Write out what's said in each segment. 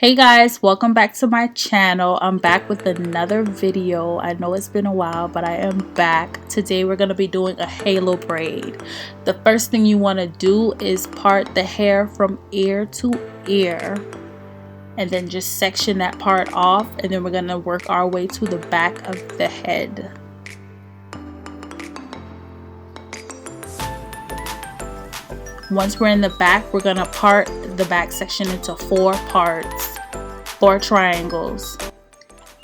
Hey guys, welcome back to my channel. I'm back with another video. I know it's been a while, but I am back. Today we're going to be doing a halo braid. The first thing you want to do is part the hair from ear to ear and then just section that part off, and then we're going to work our way to the back of the head. Once we're in the back, we're going to part the back section into 4 parts, 4 triangles.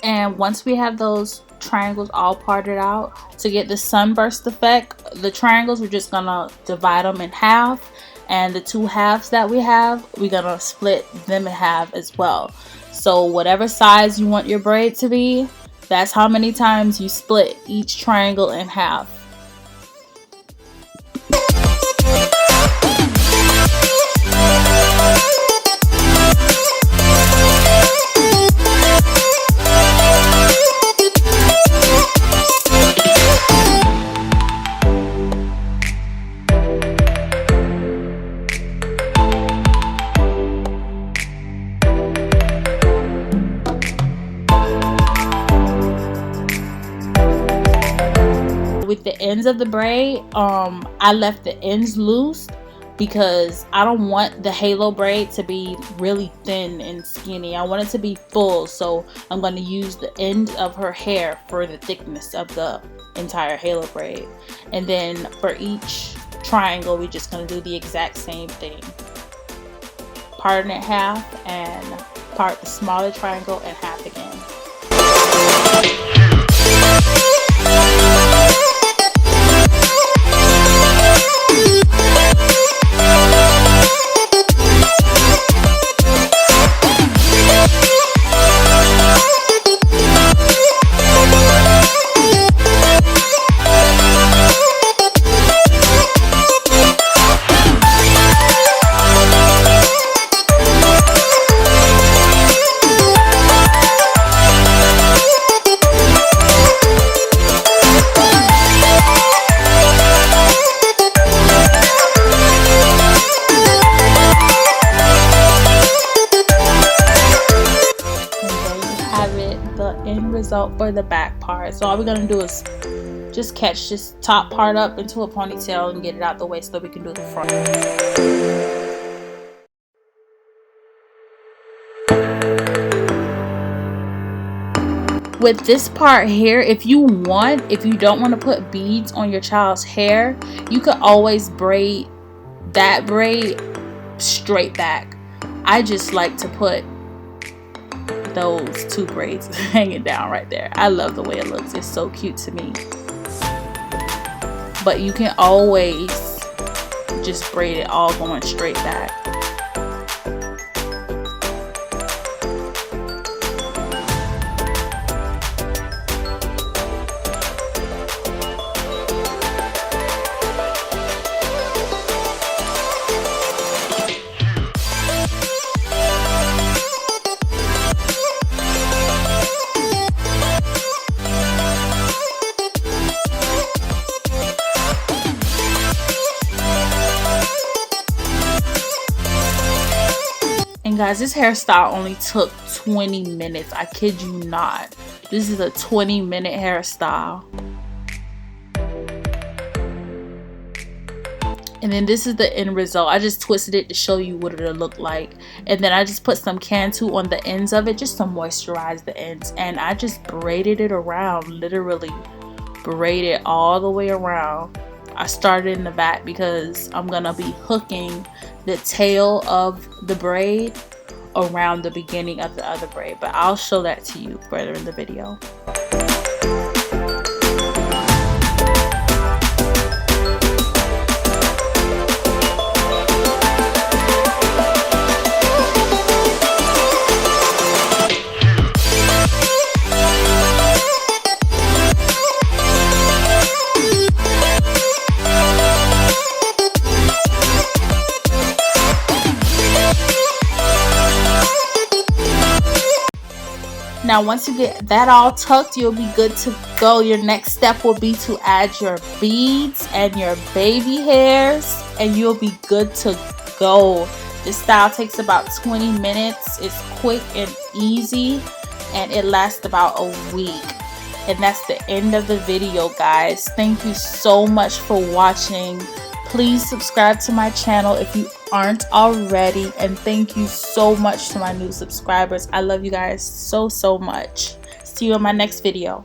And once we have those triangles all parted out, to get the sunburst effect, the triangles, we're just going to divide them in half, and the 2 halves that we have, we're going to split them in half as well. So whatever size you want your braid to be, that's how many times you split each triangle in half. With the ends of the braid, I left the ends loose because I don't want the halo braid to be really thin and skinny. I want it to be full, so I'm going to use the end of her hair for the thickness of the entire halo braid. And then for each triangle, we're just going to do the exact same thing. Part it in half and part the smaller triangle in half again. Result for the back part. So all we're gonna do is just catch this top part up into a ponytail and get it out the way so that we can do the front. With this part here, if you don't want to put beads on your child's hair, you could always braid that braid straight back. I just like to put those 2 braids hanging down right there. I love the way it looks. It's so cute to me. But you can always just braid it all going straight back. And guys, this hairstyle only took 20 minutes. I kid you not. This is a 20-minute hairstyle. And then this is the end result. I just twisted it to show you what it'll look like. And then I just put some CANTU on the ends of it just to moisturize the ends. And I just braided it around, literally braided all the way around. I started in the back because I'm gonna be hooking the tail of the braid around the beginning of the other braid, but I'll show that to you further in the video. Now once you get that all tucked, you'll be good to go. Your next step will be to add your beads and your baby hairs, and you'll be good to go. This style takes about 20 minutes. It's quick and easy, and it lasts about a week. And that's the end of the video, guys. Thank you so much for watching. Please subscribe to my channel if you aren't already, and thank you so much to my new subscribers. I love you guys so much. See you in my next video.